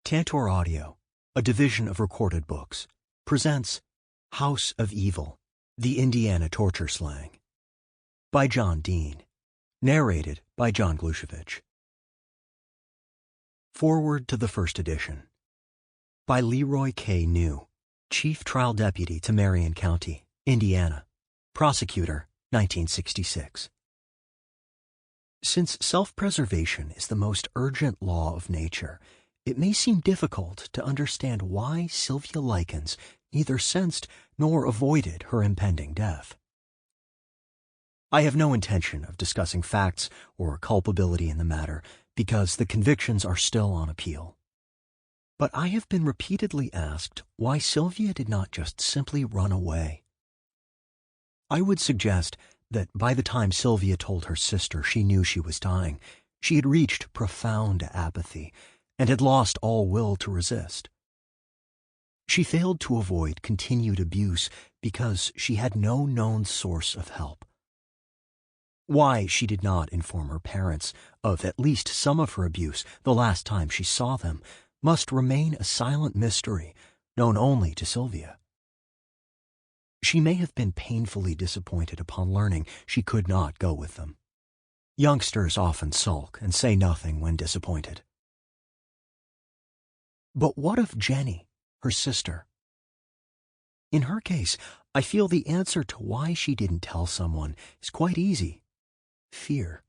Tantor Audio, a division of Recorded Books, presents House of Evil, the Indiana Torture Slang, by John Dean, narrated by John Glouchevitch. Forward to the first edition, by Leroy K. New, Chief Trial Deputy to Marion County, Indiana, Prosecutor, 1966. Since self-preservation is the most urgent law of nature, it may seem difficult to understand why Sylvia Likens neither sensed nor avoided her impending death. I have no intention of discussing facts or culpability in the matter because the convictions are still on appeal. But I have been repeatedly asked why Sylvia did not just simply run away. I would suggest that by the time Sylvia told her sister she knew she was dying, she had reached profound apathy and had lost all will to resist. She failed to avoid continued abuse because she had no known source of help. Why she did not inform her parents of at least some of her abuse the last time she saw them must remain a silent mystery known only to Sylvia. She may have been painfully disappointed upon learning she could not go with them. Youngsters often sulk and say nothing when disappointed. But what of Jenny, her sister? In her case, I feel the answer to why she didn't tell someone is quite easy: fear.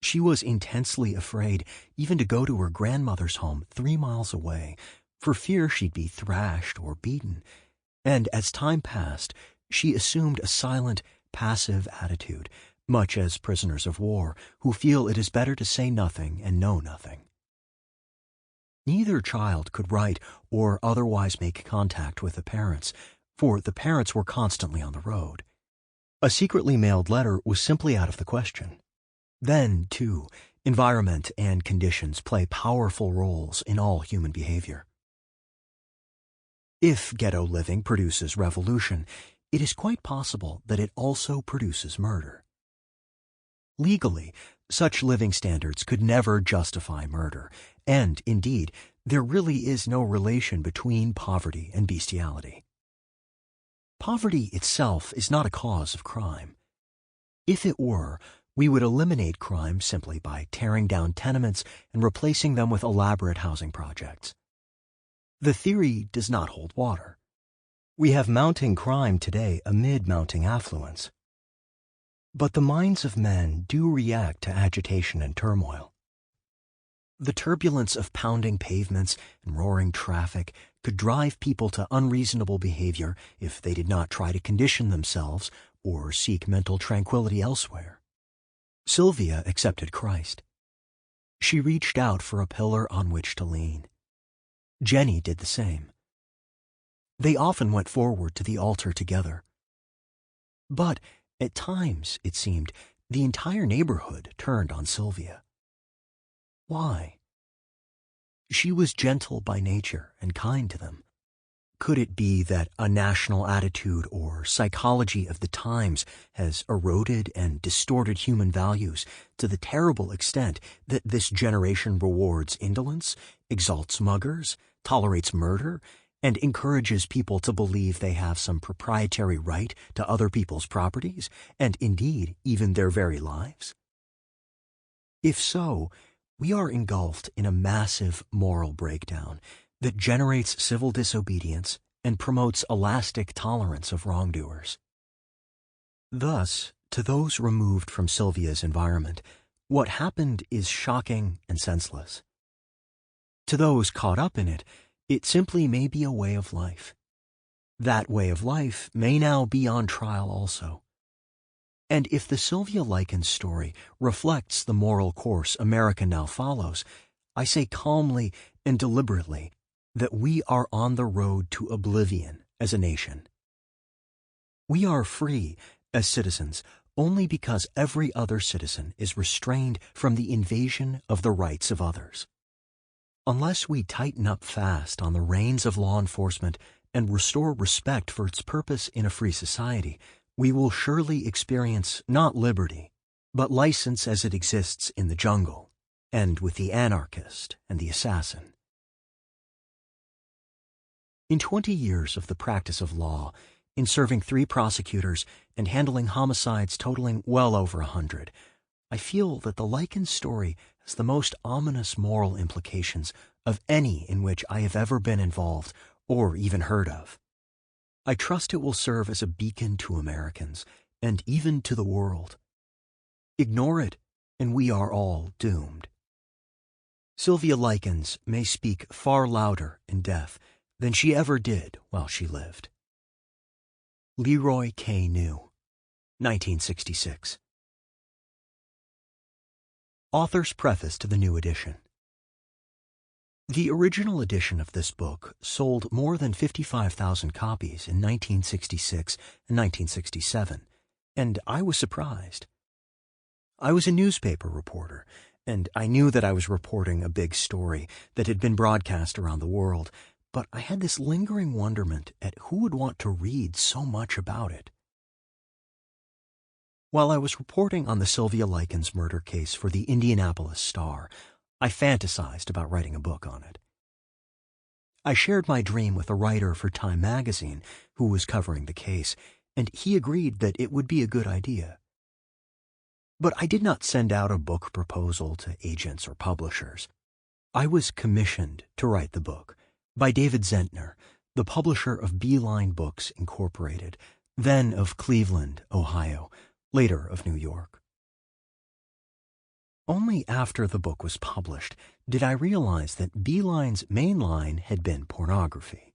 She was intensely afraid even to go to her grandmother's home 3 miles away, for fear she'd be thrashed or beaten. And as time passed, she assumed a silent, passive attitude, much as prisoners of war who feel it is better to say nothing and know nothing. Neither child could write or otherwise make contact with the parents, for the parents were constantly on the road. A secretly mailed letter was simply out of the question. Then, too, environment and conditions play powerful roles in all human behavior. If ghetto living produces revolution, it is quite possible that it also produces murder. Legally, such living standards could never justify murder, and, indeed, there really is no relation between poverty and bestiality. Poverty itself is not a cause of crime. If it were, we would eliminate crime simply by tearing down tenements and replacing them with elaborate housing projects. The theory does not hold water. We have mounting crime today amid mounting affluence. But the minds of men do react to agitation and turmoil. The turbulence of pounding pavements and roaring traffic could drive people to unreasonable behavior if they did not try to condition themselves or seek mental tranquility elsewhere. Sylvia accepted Christ. She reached out for a pillar on which to lean. Jenny did the same. They often went forward to the altar together. But at times, it seemed, the entire neighborhood turned on Sylvia. Why? She was gentle by nature and kind to them. Could it be that a national attitude or psychology of the times has eroded and distorted human values to the terrible extent that this generation rewards indolence, exalts muggers, tolerates murder, and encourages people to believe they have some proprietary right to other people's properties, and indeed even their very lives? If so, we are engulfed in a massive moral breakdown that generates civil disobedience and promotes elastic tolerance of wrongdoers. Thus, to those removed from Sylvia's environment, what happened is shocking and senseless. To those caught up in it, it simply may be a way of life. That way of life may now be on trial also. And if the Sylvia Likens story reflects the moral course America now follows, I say calmly and deliberately that we are on the road to oblivion as a nation. We are free as citizens only because every other citizen is restrained from the invasion of the rights of others. Unless we tighten up fast on the reins of law enforcement and restore respect for its purpose in a free society, we will surely experience not liberty, but license as it exists in the jungle, and with the anarchist and the assassin. In 20 years of the practice of law, in serving 3 prosecutors and handling homicides totaling well over 100, I feel that the Likens story has the most ominous moral implications of any in which I have ever been involved or even heard of. I trust it will serve as a beacon to Americans and even to the world. Ignore it, and we are all doomed. Sylvia Likens may speak far louder in death than she ever did while she lived. Leroy K. New, 1966. Author's preface to the new edition. The original edition of this book sold more than 55,000 copies in 1966 and 1967, and I was surprised. I was a newspaper reporter, and I knew that I was reporting a big story that had been broadcast around the world, but I had this lingering wonderment at who would want to read so much about it. While I was reporting on the Sylvia Likens murder case for the Indianapolis Star, I fantasized about writing a book on it. I shared my dream with a writer for Time magazine who was covering the case, and he agreed that it would be a good idea. But I did not send out a book proposal to agents or publishers. I was commissioned to write the book by David Zentner, the publisher of Beeline Books Incorporated, then of Cleveland, Ohio, later of New York. Only after the book was published did I realize that Beeline's main line had been pornography.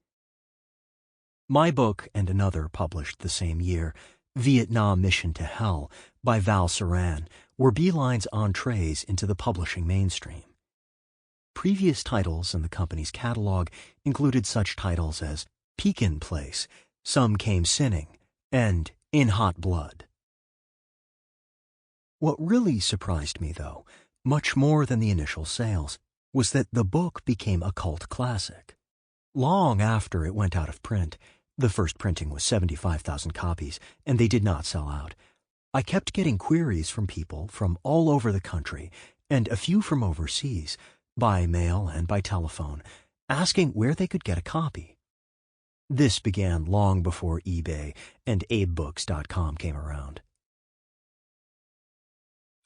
My book and another published the same year, Vietnam Mission to Hell, by Val Saran, were Beeline's entrees into the publishing mainstream. Previous titles in the company's catalog included such titles as Pekin Place, Some Came Sinning, and In Hot Blood. What really surprised me, though, much more than the initial sales, was that the book became a cult classic. Long after it went out of print, the first printing was 75,000 copies, and they did not sell out, I kept getting queries from people from all over the country, and a few from overseas, by mail and by telephone, asking where they could get a copy. This began long before eBay and abebooks.com came around.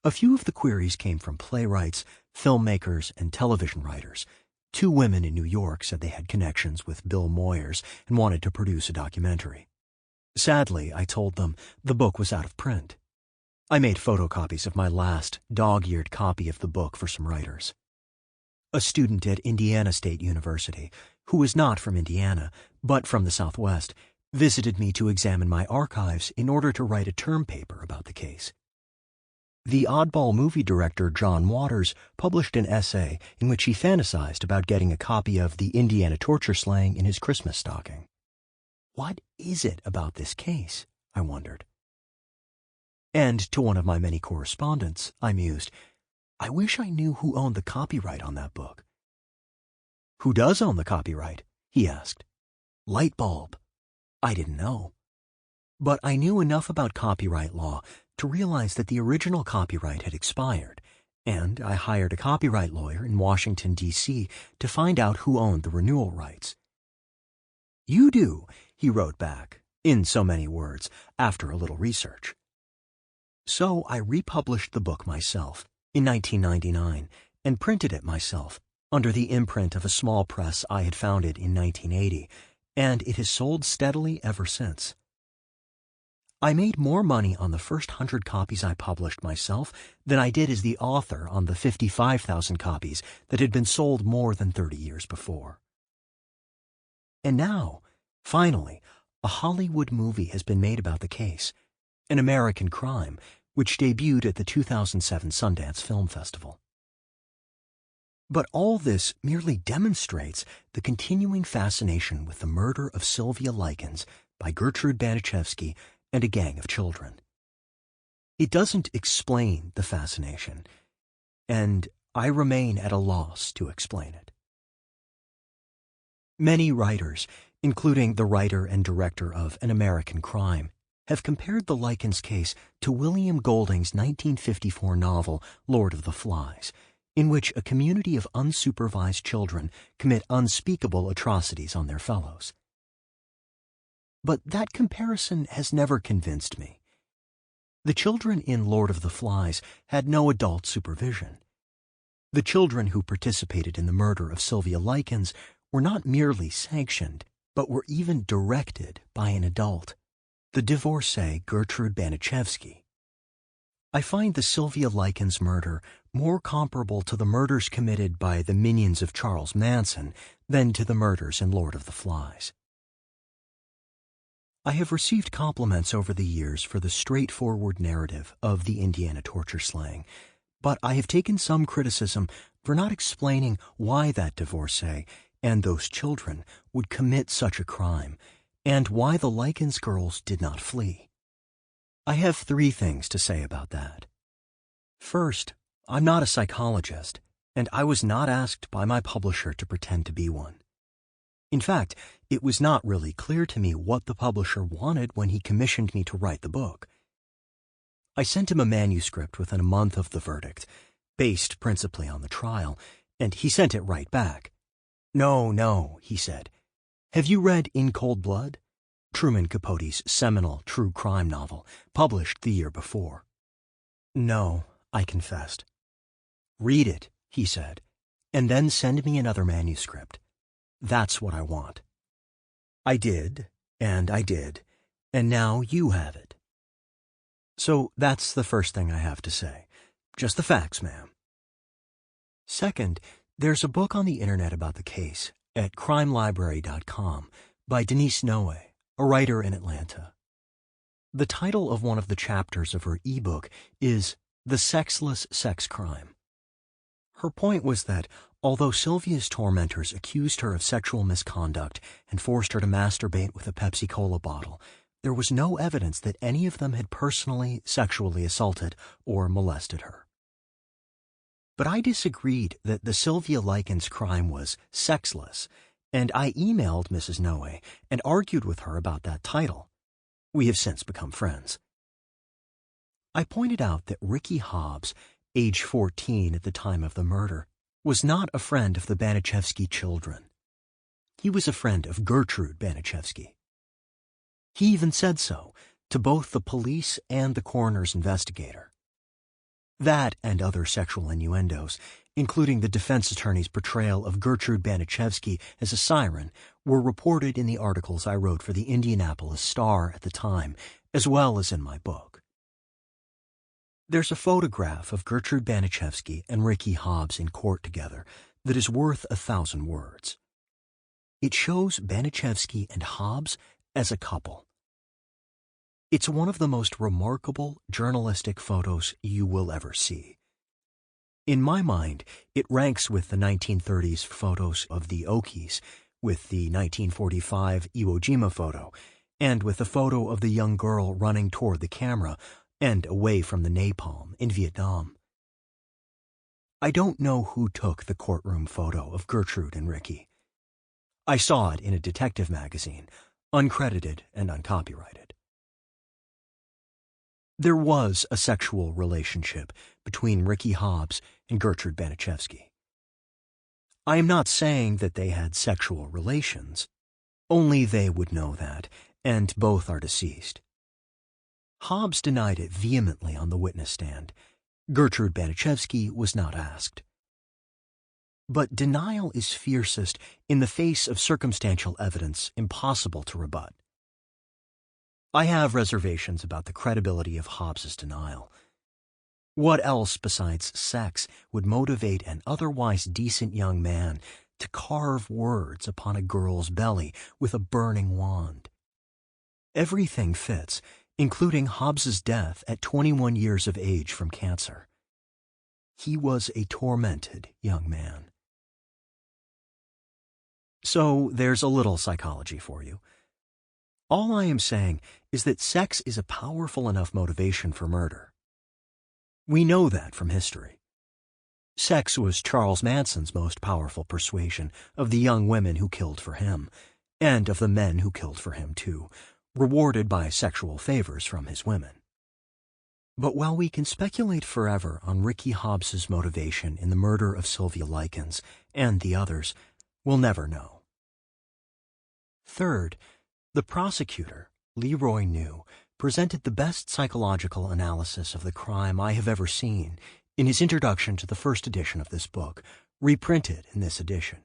A few of the queries came from playwrights, filmmakers, and television writers. 2 women in New York said they had connections with Bill Moyers and wanted to produce a documentary. Sadly, I told them the book was out of print. I made photocopies of my last dog-eared copy of the book for some writers. A student at Indiana State University, who was not from Indiana, but from the Southwest, visited me to examine my archives in order to write a term paper about the case. The oddball movie director John Waters published an essay in which he fantasized about getting a copy of the Indiana torture slaying in his Christmas stocking. What is it about this case? I wondered. And to one of my many correspondents, I mused, I wish I knew who owned the copyright on that book. Who does own the copyright? He asked. Lightbulb. I didn't know. But I knew enough about copyright law to realize that the original copyright had expired, and I hired a copyright lawyer in Washington, D.C. to find out who owned the renewal rights. You do, he wrote back, in so many words, after a little research. So I republished the book myself in 1999 and printed it myself under the imprint of a small press I had founded in 1980, and it has sold steadily ever since. I made more money on the first 100 copies I published myself than I did as the author on the 55,000 copies that had been sold more than 30 years before. And now, finally, a Hollywood movie has been made about the case, An American Crime, which debuted at the 2007 Sundance Film Festival. But all this merely demonstrates the continuing fascination with the murder of Sylvia Likens by Gertrude Baniszewski and a gang of children. It doesn't explain the fascination, and I remain at a loss to explain it. Many writers, including the writer and director of An American Crime, have compared the Likens case to William Golding's 1954 novel Lord of the Flies, in which a community of unsupervised children commit unspeakable atrocities on their fellows. But that comparison has never convinced me. The children in Lord of the Flies had no adult supervision. The children who participated in the murder of Sylvia Likens were not merely sanctioned, but were even directed by an adult, the divorcee Gertrude Baniszewski. I find the Sylvia Likens murder more comparable to the murders committed by the minions of Charles Manson than to the murders in Lord of the Flies. I have received compliments over the years for the straightforward narrative of the Indiana torture slaying, but I have taken some criticism for not explaining why that divorcee and those children would commit such a crime, and why the Likens girls did not flee. I have 3 things to say about that. First, I'm not a psychologist, and I was not asked by my publisher to pretend to be one. In fact, it was not really clear to me what the publisher wanted when he commissioned me to write the book. I sent him a manuscript within a month of the verdict, based principally on the trial, and he sent it right back. No, he said. Have you read In Cold Blood? Truman Capote's seminal true crime novel, published the year before. No, I confessed. Read it, he said, and then send me another manuscript. That's what I want. I did, and now you have it. So that's the first thing I have to say. Just the facts, ma'am. Second, there's a book on the internet about the case at crimelibrary.com by Denise Noe, a writer in Atlanta. The title of one of the chapters of her ebook is The Sexless Sex Crime. Her point was that although Sylvia's tormentors accused her of sexual misconduct and forced her to masturbate with a Pepsi Cola bottle, there was no evidence that any of them had personally sexually assaulted or molested her. But I disagreed that the Sylvia Likens crime was sexless, and I emailed Mrs. Noe and argued with her about that title. We have since become friends. I pointed out that Ricky Hobbs, age 14 at the time of the murder, was not a friend of the Baniszewski children. He was a friend of Gertrude Baniszewski. He even said so to both the police and the coroner's investigator. That and other sexual innuendos, including the defense attorney's portrayal of Gertrude Baniszewski as a siren, were reported in the articles I wrote for the Indianapolis Star at the time, as well as in my book. There's a photograph of Gertrude Baniszewski and Ricky Hobbs in court together that is worth 1,000 words. It shows Baniszewski and Hobbs as a couple. It's one of the most remarkable journalistic photos you will ever see. In my mind, it ranks with the 1930s photos of the Okies, with the 1945 Iwo Jima photo, and with the photo of the young girl running toward the camera and away from the napalm in Vietnam. I don't know who took the courtroom photo of Gertrude and Ricky. I saw it in a detective magazine, uncredited and uncopyrighted. There was a sexual relationship between Ricky Hobbs and Gertrude Baniszewski. I am not saying that they had sexual relations. Only they would know that, and both are deceased. Hobbs denied it vehemently on the witness stand. Gertrude Baniszewski was not asked. But denial is fiercest in the face of circumstantial evidence impossible to rebut. I have reservations about the credibility of Hobbs's denial. What else besides sex would motivate an otherwise decent young man to carve words upon a girl's belly with a burning wand? Everything fits, including Hobbs's death at 21 years of age from cancer. He was a tormented young man. So there's a little psychology for you. All I am saying is that sex is a powerful enough motivation for murder. We know that from history. Sex was Charles Manson's most powerful persuasion of the young women who killed for him, and of the men who killed for him too, rewarded by sexual favors from his women. But while we can speculate forever on Ricky Hobbs's motivation in the murder of Sylvia Likens and the others, we'll never know. Third, the prosecutor, Leroy New, presented the best psychological analysis of the crime I have ever seen in his introduction to the first edition of this book, reprinted in this edition.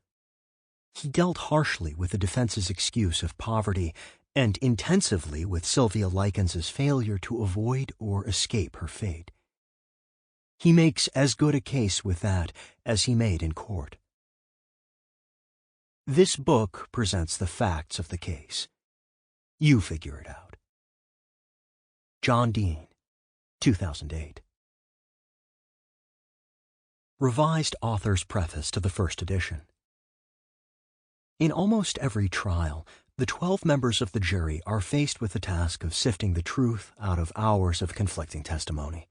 He dealt harshly with the defense's excuse of poverty and intensively with Sylvia Likens' failure to avoid or escape her fate. He makes as good a case with that as he made in court. This book presents the facts of the case. You figure it out. John Dean, 2008. Revised Author's Preface to the First Edition. In almost every trial, the 12 members of the jury are faced with the task of sifting the truth out of hours of conflicting testimony.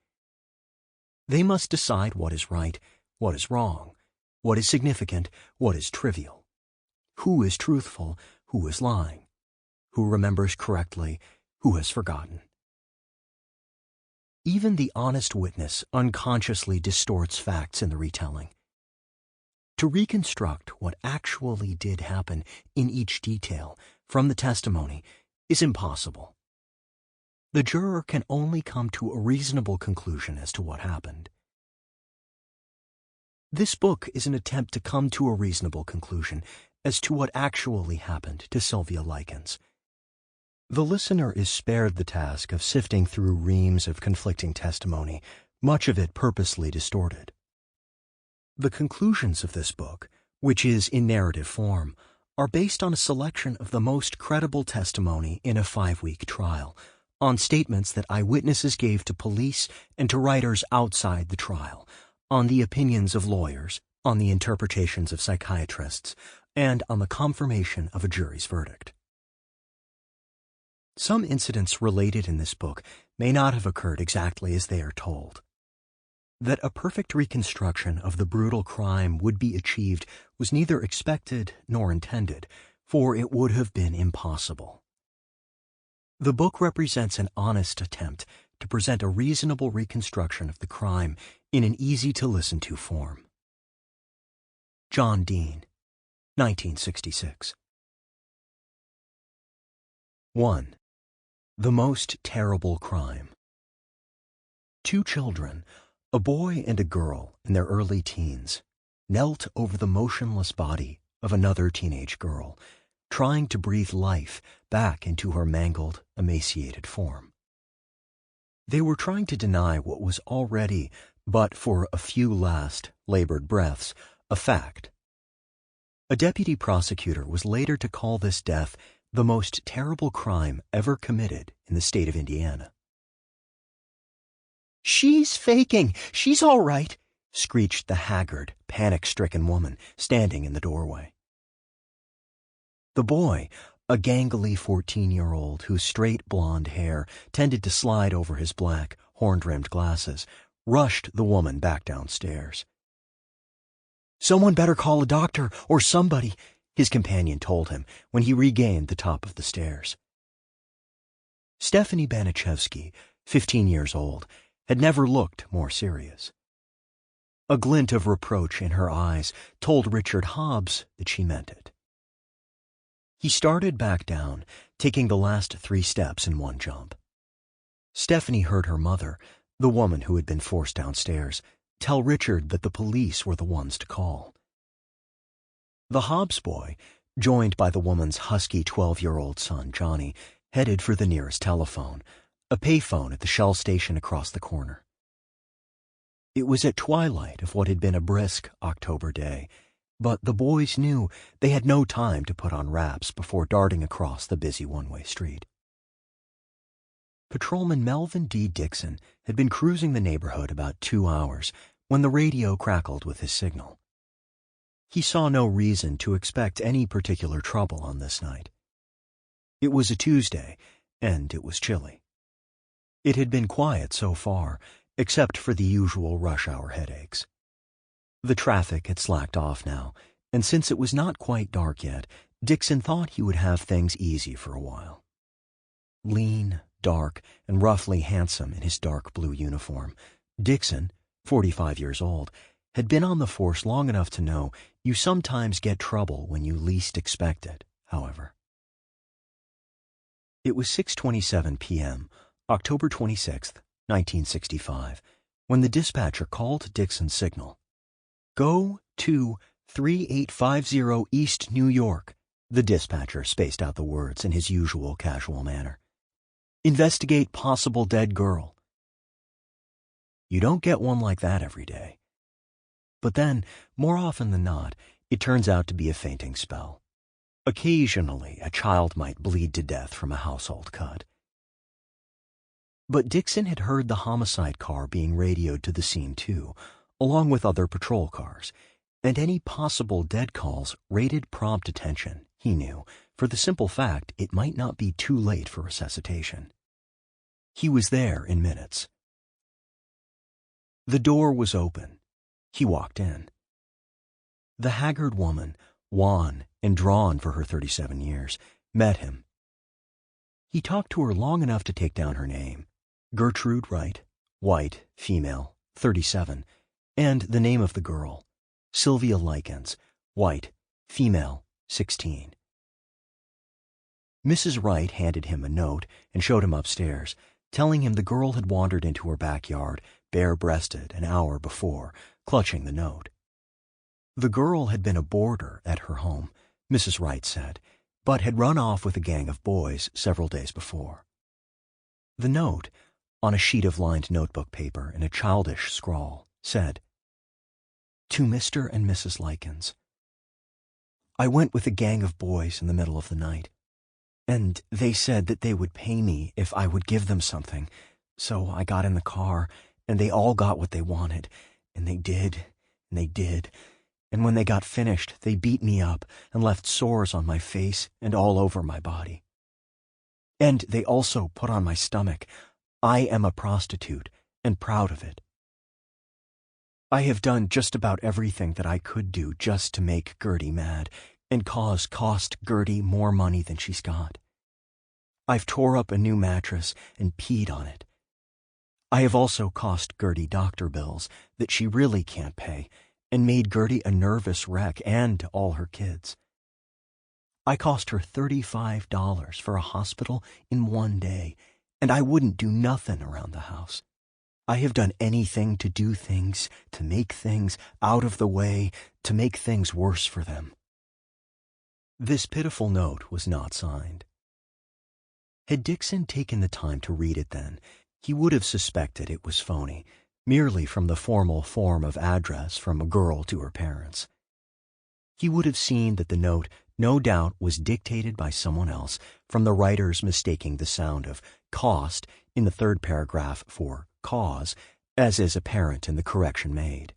They must decide what is right, what is wrong, what is significant, what is trivial, who is truthful, who is lying, who remembers correctly, who has forgotten. Even the honest witness unconsciously distorts facts in the retelling. To reconstruct what actually did happen in each detail from the testimony is impossible. The juror can only come to a reasonable conclusion as to what happened. This book is an attempt to come to a reasonable conclusion as to what actually happened to Sylvia Likens. The listener is spared the task of sifting through reams of conflicting testimony, much of it purposely distorted. The conclusions of this book, which is in narrative form, are based on a selection of the most credible testimony in a 5-week trial, on statements that eyewitnesses gave to police and to writers outside the trial, on the opinions of lawyers, on the interpretations of psychiatrists, and on the confirmation of a jury's verdict. Some incidents related in this book may not have occurred exactly as they are told. That a perfect reconstruction of the brutal crime would be achieved was neither expected nor intended, for it would have been impossible. The book represents an honest attempt to present a reasonable reconstruction of the crime in an easy-to-listen-to form. John Dean, 1966. 1. The Most Terrible Crime. 2 children, a boy and a girl in their early teens, knelt over the motionless body of another teenage girl, trying to breathe life back into her mangled, emaciated form. They were trying to deny what was already, but for a few last, labored breaths, a fact. A deputy prosecutor was later to call this death the most terrible crime ever committed in the state of Indiana. "She's faking! She's all right!" screeched the haggard, panic-stricken woman standing in the doorway. The boy, a gangly 14-year-old whose straight blonde hair tended to slide over his black, horn-rimmed glasses, rushed the woman back downstairs. "Someone better call a doctor or somebody," his companion told him when he regained the top of the stairs. Stephanie Baniszewski, 15 years old, had never looked more serious. A glint of reproach in her eyes told Richard Hobbs that she meant it. He started back down, taking the last 3 steps in one jump. Stephanie heard her mother, the woman who had been forced downstairs, tell Richard that the police were the ones to call. The Hobbs boy, joined by the woman's husky 12-year-old son, Johnny, headed for the nearest telephone, a payphone at the Shell station across the corner. It was at twilight of what had been a brisk October day, but the boys knew they had no time to put on wraps before darting across the busy one-way street. Patrolman Melvin D. Dixon had been cruising the neighborhood about 2 hours when the radio crackled with his signal. He saw no reason to expect any particular trouble on this night. It was a Tuesday, and it was chilly. It had been quiet so far, except for the usual rush-hour headaches. The traffic had slacked off now, and since it was not quite dark yet, Dixon thought he would have things easy for a while. Lean, dark and roughly handsome in his dark blue uniform. Dixon, 45 years old, had been on the force long enough to know you sometimes get trouble when you least expect it, however. It was 6:27 p.m., October 26, 1965, when the dispatcher called Dixon's signal. "Go to 3850 East New York," the dispatcher spaced out the words in his usual casual manner. "Investigate possible dead girl." You don't get one like that every day. But then, more often than not, it turns out to be a fainting spell. Occasionally, a child might bleed to death from a household cut. But Dixon had heard the homicide car being radioed to the scene too, along with other patrol cars, and any possible dead calls rated prompt attention, he knew, for the simple fact it might not be too late for resuscitation. He was there in minutes. The door was open. He walked in. The haggard woman, wan and drawn for her 37 years, met him. He talked to her long enough to take down her name, Gertrude Wright, white, female, 37, and the name of the girl, Sylvia Likens, white, female, 16. Mrs. Wright handed him a note and showed him upstairs, telling him the girl had wandered into her backyard, bare-breasted, an hour before, clutching the note. The girl had been a boarder at her home, Mrs. Wright said, but had run off with a gang of boys several days before. The note, on a sheet of lined notebook paper in a childish scrawl, said, "To Mr. and Mrs. Likens. I went with a gang of boys in the middle of the night, and they said that they would pay me if I would give them something, so I got in the car, and they all got what they wanted, and they did, and when they got finished, they beat me up and left sores on my face and all over my body. And they also put on my stomach, 'I am a prostitute, and proud of it.' I have done just about everything that I could do just to make Gertie mad and cost Gertie more money than she's got. I've tore up a new mattress and peed on it. I have also cost Gertie doctor bills that she really can't pay and made Gertie a nervous wreck and all her kids. I cost her $35 for a hospital in one day, and I wouldn't do nothing around the house. I have done anything to do things, to make things out of the way, to make things worse for them." This pitiful note was not signed. Had Dixon taken the time to read it then, he would have suspected it was phony, merely from the formal form of address from a girl to her parents. He would have seen that the note no doubt was dictated by someone else, from the writers mistaking the sound of cost in the third paragraph for cause, as is apparent in the correction made.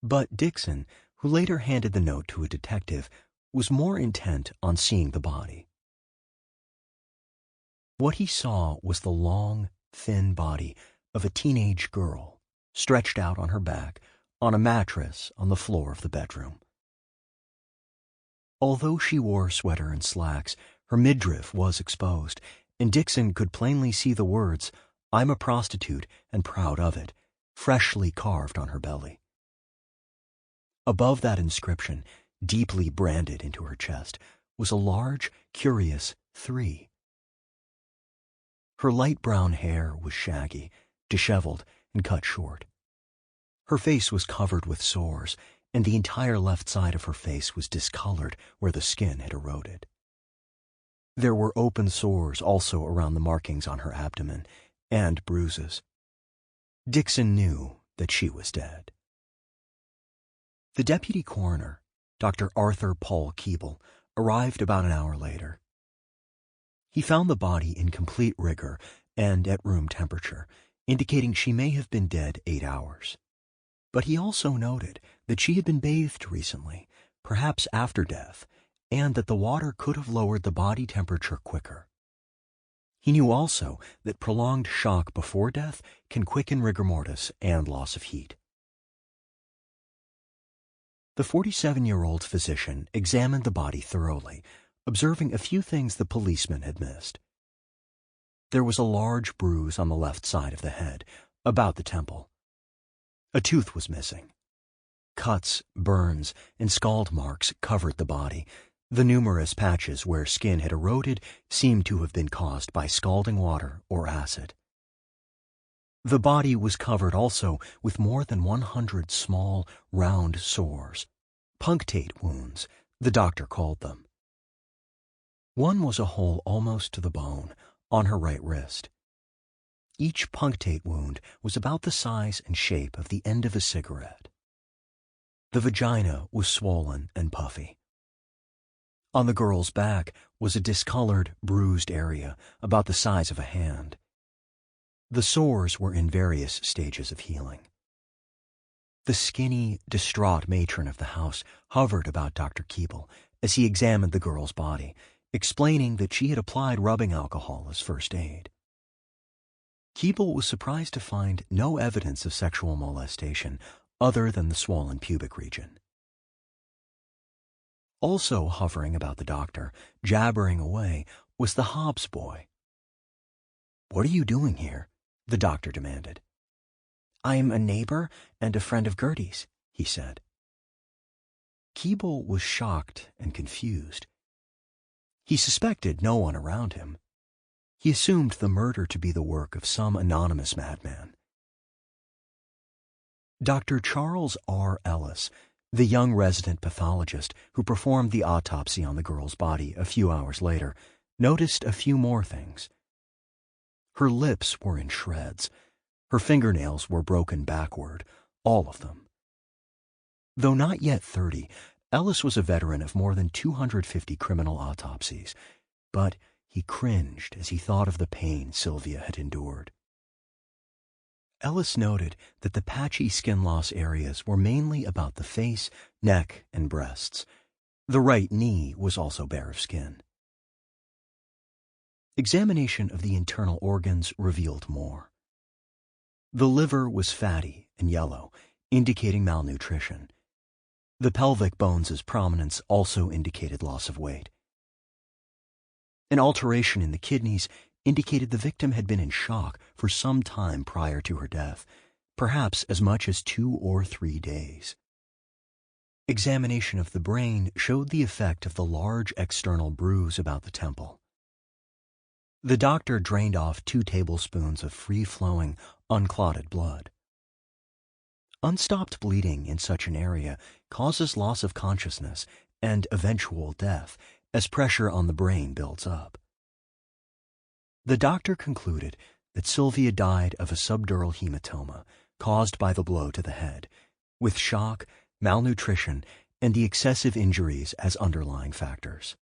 But Dixon, who later handed the note to a detective, was more intent on seeing the body. What he saw was the long, thin body of a teenage girl, stretched out on her back, on a mattress on the floor of the bedroom. Although she wore a sweater and slacks, her midriff was exposed, and Dixon could plainly see the words, "I'm a prostitute and proud of it," freshly carved on her belly. Above that inscription, deeply branded into her chest, was a large, curious 3. Her light brown hair was shaggy, disheveled, and cut short. Her face was covered with sores, and the entire left side of her face was discolored where the skin had eroded. There were open sores also around the markings on her abdomen, and bruises. Dixon knew that she was dead. The deputy coroner, Dr. Arthur Paul Keeble, arrived about an hour later. He found the body in complete rigor and at room temperature, indicating she may have been dead 8 hours. But he also noted that she had been bathed recently, perhaps after death, and that the water could have lowered the body temperature quicker. He knew also that prolonged shock before death can quicken rigor mortis and loss of heat. The 47-year-old physician examined the body thoroughly, observing a few things the policeman had missed. There was a large bruise on the left side of the head, about the temple. A tooth was missing. Cuts, burns, and scald marks covered the body. The numerous patches where skin had eroded seemed to have been caused by scalding water or acid. The body was covered also with more than 100 small, round sores, punctate wounds, the doctor called them. One was a hole almost to the bone, on her right wrist. Each punctate wound was about the size and shape of the end of a cigarette. The vagina was swollen and puffy. On the girl's back was a discolored, bruised area about the size of a hand. The sores were in various stages of healing. The skinny, distraught matron of the house hovered about Dr. Keeble as he examined the girl's body, explaining that she had applied rubbing alcohol as first aid. Keeble was surprised to find no evidence of sexual molestation other than the swollen pubic region. Also hovering about the doctor, jabbering away, was the Hobbs boy. "What are you doing here?" the doctor demanded. "I'm a neighbor and a friend of Gertie's," he said. Keeble was shocked and confused. He suspected no one around him. He assumed the murder to be the work of some anonymous madman. Dr. Charles R. Ellis, the young resident pathologist who performed the autopsy on the girl's body a few hours later, noticed a few more things. Her lips were in shreds. Her fingernails were broken backward, all of them. Though not yet 30, Ellis was a veteran of more than 250 criminal autopsies, but he cringed as he thought of the pain Sylvia had endured. Ellis noted that the patchy skin loss areas were mainly about the face, neck, and breasts. The right knee was also bare of skin. Examination of the internal organs revealed more. The liver was fatty and yellow, indicating malnutrition. The pelvic bones' prominence also indicated loss of weight. An alteration in the kidneys indicated the victim had been in shock for some time prior to her death, perhaps as much as 2 or 3 days. Examination of the brain showed the effect of the large external bruise about the temple. The doctor drained off 2 tablespoons of free-flowing, unclotted blood. Unstopped bleeding in such an area causes loss of consciousness and eventual death as pressure on the brain builds up. The doctor concluded that Sylvia died of a subdural hematoma caused by the blow to the head, with shock, malnutrition, and the excessive injuries as underlying factors.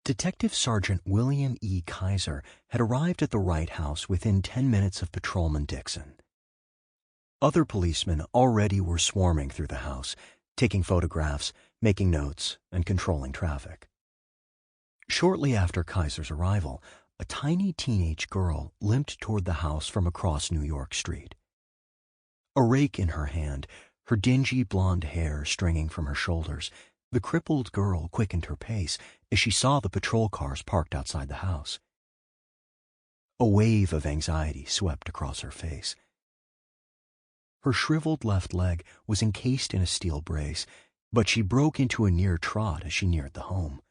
Detective Sergeant William E. Kaiser had arrived at the Wright house within 10 minutes of Patrolman Dixon. Other policemen already were swarming through the house, taking photographs, making notes, and controlling traffic. Shortly after Kaiser's arrival, a tiny teenage girl limped toward the house from across New York Street. A rake in her hand, her dingy blonde hair stringing from her shoulders, the crippled girl quickened her pace as she saw the patrol cars parked outside the house. A wave of anxiety swept across her face. Her shriveled left leg was encased in a steel brace, but she broke into a near trot as she neared the home.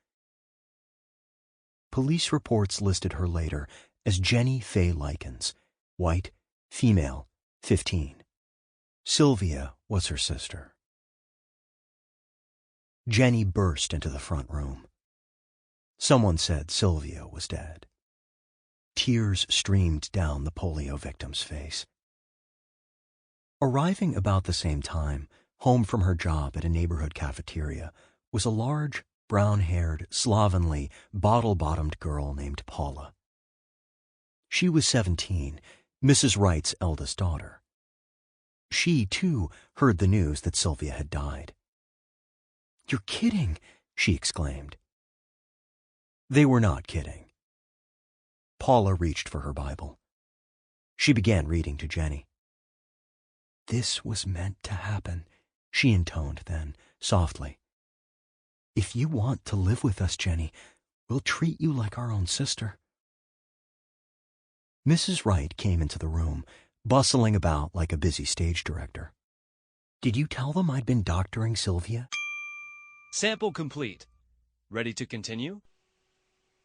Police reports listed her later as Jenny Faye Likens, white, female, 15. Sylvia was her sister. Jenny burst into the front room. Someone said Sylvia was dead. Tears streamed down the polio victim's face. Arriving about the same time, home from her job at a neighborhood cafeteria, was a large, brown-haired, slovenly, bottle-bottomed girl named Paula. She was 17, Mrs. Wright's eldest daughter. She, too, heard the news that Sylvia had died. "You're kidding," she exclaimed. They were not kidding. Paula reached for her Bible. She began reading to Jenny. "This was meant to happen," she intoned then, softly. "If you want to live with us, Jenny, we'll treat you like our own sister. Mrs. Wright came into the room, bustling about like a busy stage director. "Did you tell them I'd been doctoring Sylvia?" Sample complete. Ready to continue?